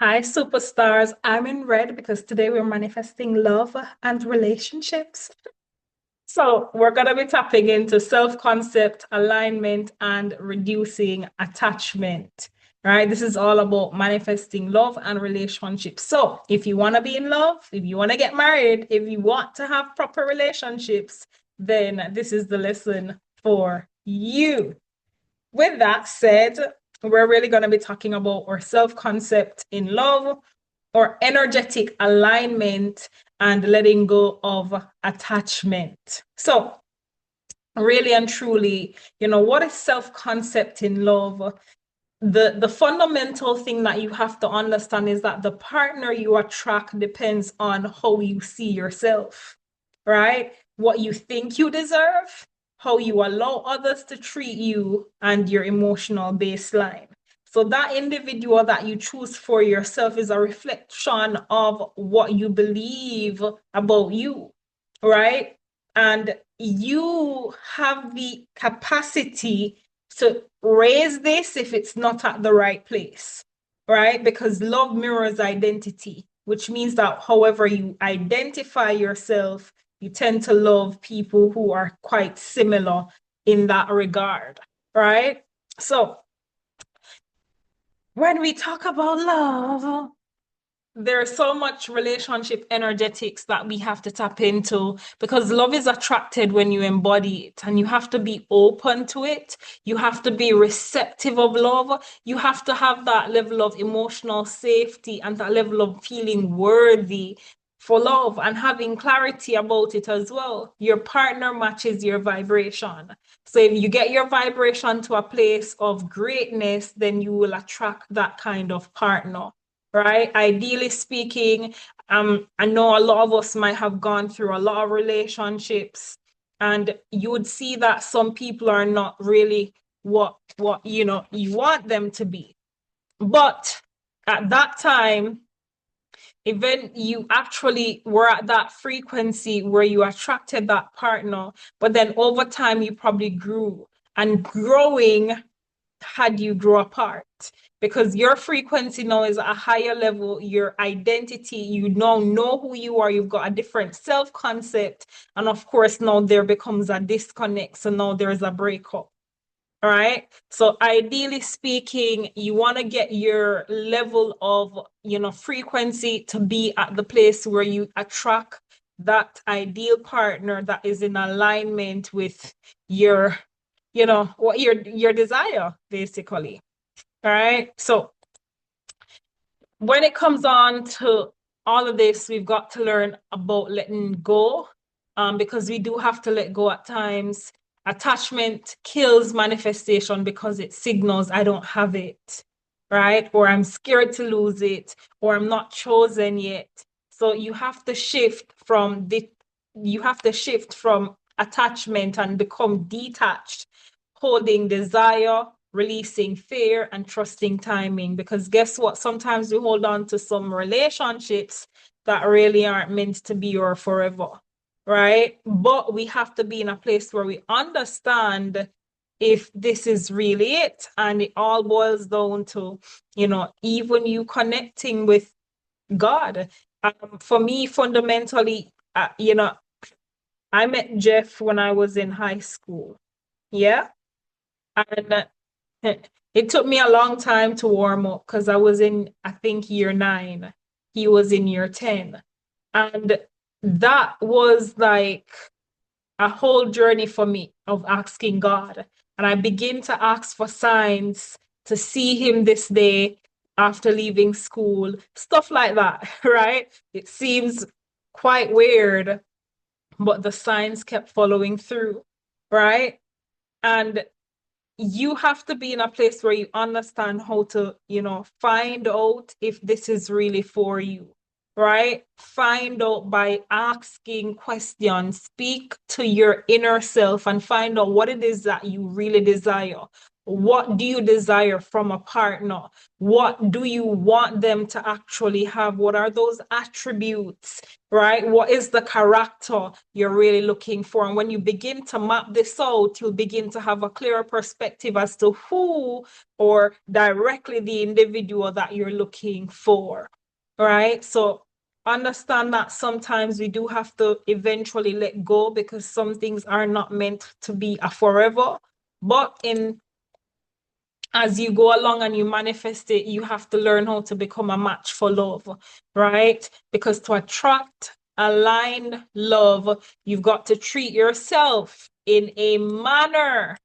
Hi, superstars. I'm in red because today we're manifesting love and relationships. So, we're going to be tapping into self-concept, alignment, and reducing attachment. Right? This is all about manifesting love and relationships. So, if you want to be in love, if you want to get married, if you want to have proper relationships, then this is the lesson for you. With that said, we're really going to be talking about our self-concept in love, our energetic alignment, and letting go of attachment. So, really and truly, what is self-concept in love? The fundamental thing that you have to understand is that the partner you attract depends on how you see yourself, right? What you think you deserve, how you allow others to treat you, and your emotional baseline. So that individual that you choose for yourself is a reflection of what you believe about you, right? And you have the capacity to raise this if it's not at the right place, right? Because love mirrors identity, which means that however you identify yourself, you tend to love people who are quite similar in that regard, right? So when we talk about love, there's so much relationship energetics that we have to tap into because love is attracted when you embody it and you have to be open to it. You have to be receptive of love. You have to have that level of emotional safety and that level of feeling worthy for love and having clarity about it as well. Your partner matches your vibration. So if you get your vibration to a place of greatness, then you will attract that kind of partner, right? Ideally speaking, I know a lot of us might have gone through a lot of relationships, and you would see that some people are not really what you want them to be. But at that time, even you actually were at that frequency where you attracted that partner, but then over time you probably grew, and growing had you grow apart because your frequency now is at a higher level, your identity, you now know who you are, you've got a different self-concept, and of course now there becomes a disconnect, so now there's a breakup. All right. So ideally speaking, you want to get your level of, frequency to be at the place where you attract that ideal partner that is in alignment with your, what your desire, basically. All right. So when it comes on to all of this, we've got to learn about letting go, because we do have to let go at times. Attachment kills manifestation because it signals I don't have it, right? Or I'm scared to lose it, or I'm not chosen yet. So you have to shift from attachment and become detached, holding desire, releasing fear, and trusting timing. Because guess what? Sometimes we hold on to some relationships that really aren't meant to be or forever, right? But we have to be in a place where we understand if this is really it. And it all boils down to, even you connecting with God. For me, fundamentally, I met Jeff when I was in high school. Yeah. And it took me a long time to warm up because I was in, I think, year nine. He was in year 10. And that was like a whole journey for me of asking God. And I begin to ask for signs to see him this day after leaving school, stuff like that, right? It seems quite weird, but the signs kept following through, right? And you have to be in a place where you understand how to, find out if this is really for you, right? Find out by asking questions, speak to your inner self and find out what it is that you really desire. What do you desire from a partner? What do you want them to actually have? What are those attributes, right? What is the character you're really looking for? And when you begin to map this out, you'll begin to have a clearer perspective as to who or directly the individual that you're looking for, right? So understand that sometimes we do have to eventually let go because some things are not meant to be a forever. But as you go along and you manifest it, you have to learn how to become a match for love, right? Because to attract aligned love, you've got to treat yourself in a manner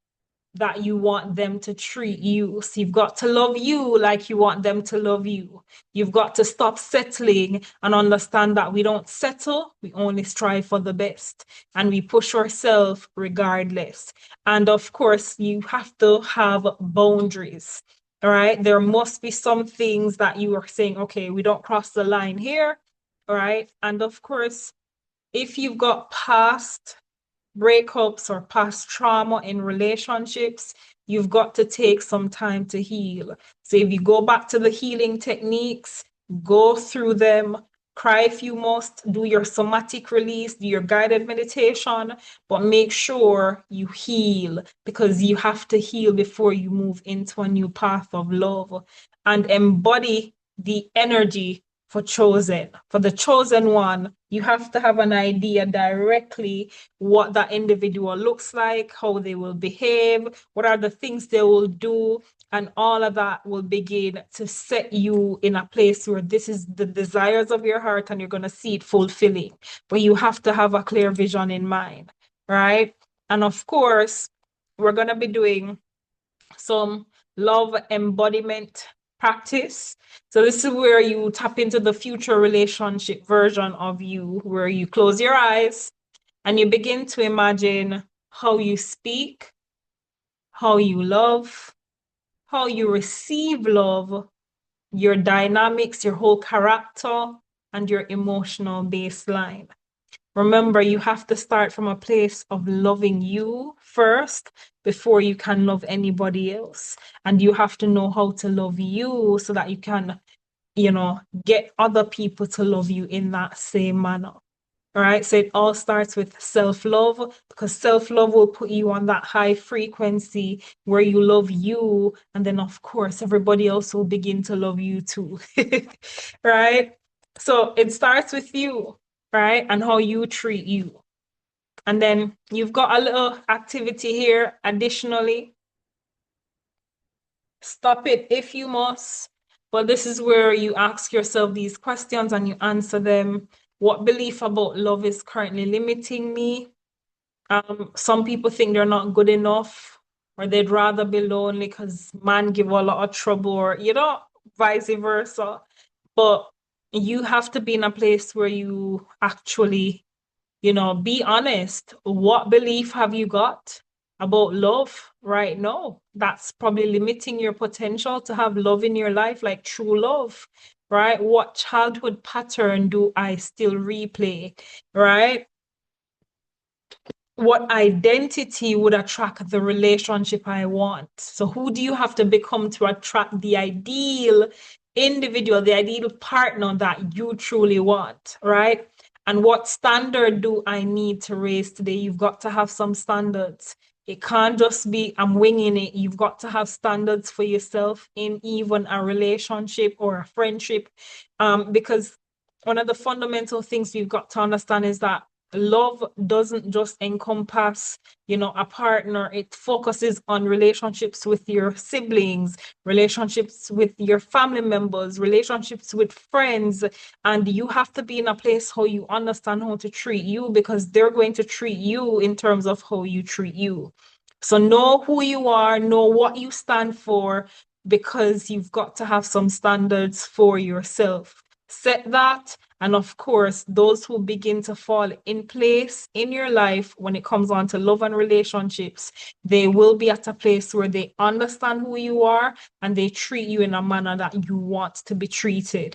that you want them to treat you. So you've got to love you like you want them to love you. You've got to stop settling and understand that we don't settle, we only strive for the best and we push ourselves regardless. And of course, you have to have boundaries. All right. There must be some things that you are saying, okay, we don't cross the line here. All right. And of course, if you've got past breakups or past trauma in relationships, you've got to take some time to heal. So if you go back to the healing techniques, go through them, cry if you must, do your somatic release, do your guided meditation, but make sure you heal because you have to heal before you move into a new path of love and embody the energy for the chosen one. You have to have an idea directly what that individual looks like, how they will behave, what are the things they will do, and all of that will begin to set you in a place where this is the desires of your heart and you're going to see it fulfilling. But you have to have a clear vision in mind, right? And of course, we're going to be doing some love embodiment practice. So this is where you tap into the future relationship version of you, where you close your eyes and you begin to imagine how you speak, how you love, how you receive love, your dynamics, your whole character, and your emotional baseline. Remember, you have to start from a place of loving you first before you can love anybody else. And you have to know how to love you so that you can, get other people to love you in that same manner. All right. So it all starts with self-love because self-love will put you on that high frequency where you love you. And then, of course, everybody else will begin to love you too. Right. So it starts with you, right? And how you treat you. And then you've got a little activity here additionally. Stop it if you must. But this is where you ask yourself these questions and you answer them. What belief about love is currently limiting me? Some people think they're not good enough, or they'd rather be lonely because man give a lot of trouble, or vice versa. But you have to be in a place where you actually, be honest. What belief have you got about love right now? That's probably limiting your potential to have love in your life, like true love, right? What childhood pattern do I still replay, right? What identity would attract the relationship I want? So who do you have to become to attract the ideal individual, the ideal partner that you truly want, right? And what standard do I need to raise today? You've got to have some standards. It can't just be, I'm winging it. You've got to have standards for yourself in even a relationship or a friendship. Because one of the fundamental things you've got to understand is that love doesn't just encompass, a partner. It focuses on relationships with your siblings, relationships with your family members, relationships with friends. And you have to be in a place how you understand how to treat you because they're going to treat you in terms of how you treat you. So know who you are, know what you stand for, because you've got to have some standards for yourself. Set that. And of course, those who begin to fall in place in your life when it comes on to love and relationships, they will be at a place where they understand who you are and they treat you in a manner that you want to be treated.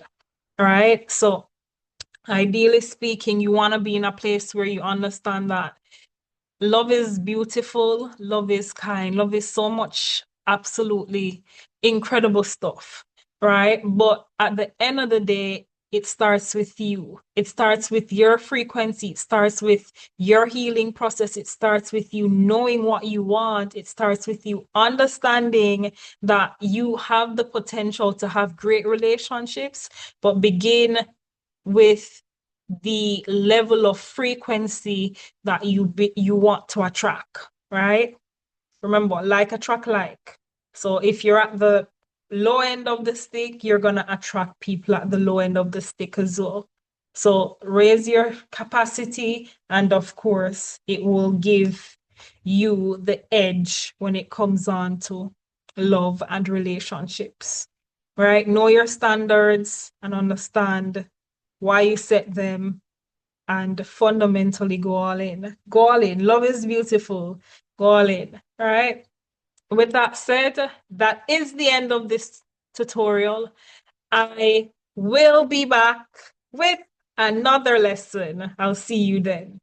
All right. So ideally speaking, you want to be in a place where you understand that love is beautiful, love is kind, love is so much absolutely incredible stuff, right? But at the end of the day, it starts with you. It starts with your frequency. It starts with your healing process. It starts with you knowing what you want. It starts with you understanding that you have the potential to have great relationships, but begin with the level of frequency that you want to attract, right? Remember, like attract like. So if you're at the low end of the stick, you're going to attract people at the low end of the stick as well. So raise your capacity, and of course, it will give you the edge when it comes on to love and relationships, right? Know your standards and understand why you set them, and fundamentally go all in. Go all in. Love is beautiful. Go all in. All right. With that said, that is the end of this tutorial. I will be back with another lesson. I'll see you then.